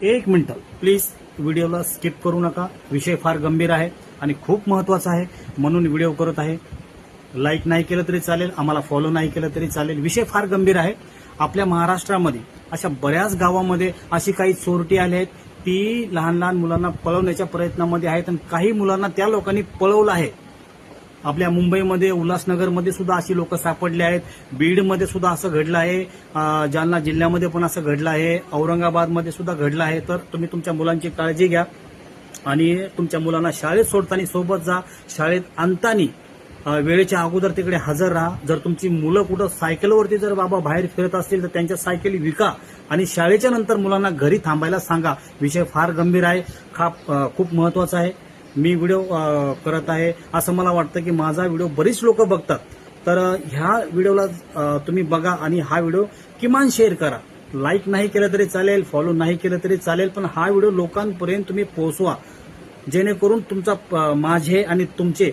एक minute please, व्हिडिओला skip करू नका. विषय फार गंभीर आहे आणि खूप महत्वाचा आहे, म्हणून व्हिडिओ करत आहे. लाईक नाही केलं तरी चालेल, आम्हाला फॉलो नाही केलं तरी चालेल. विषय फार गंभीर आहे. आपल्या महाराष्ट्रामध्ये अशा बऱ्याच गावामध्ये अशी काही चोरटी आली आहेत, ती लहान लहान मुलांना पळवण्याच्या प्रयत्नामध्ये आहेत आणि काही मुलांना त्या लोकांनी पळवलं आहे. आपल्या मुंबईमध्ये, उल्हासनगरमध्ये सुद्धा अशी लोक सापडले आहेत. बीडमध्ये सुद्धा असं घडलं आहे. जालना जिल्ह्यामध्ये पण असं घडलं आहे. औरंगाबादमध्ये सुद्धा घडलं आहे. तर तुम्ही तुमच्या मुलांची काळजी घ्या आणि तुमच्या मुलांना शाळेत सोडताना सोबत जा. शाळेत आणताना वेळेच्या अगोदर तिकडे हजर राहा. जर तुमची मुलं कुठं सायकलवरती जर बाबा बाहेर फिरत असतील तर त्यांच्या सायकली विका आणि शाळेच्या नंतर मुलांना घरी थांबायला सांगा. विषय फार गंभीर आहे, खूप महत्वाचा आहे. मी व्हिडिओ करत आहे, असं मला वाटतं की माझा व्हिडिओ बरीच लोक बघतात. तर ह्या व्हिडिओला तुम्ही बघा आणि हा व्हिडिओ किमान शेअर करा. लाईक नाही केलं तरी चालेल, फॉलो नाही केलं तरी चालेल, पण हा व्हिडिओ लोकांपर्यंत तुम्ही पोहोचवा, जेणेकरून तुमचा माझे आणि तुमचे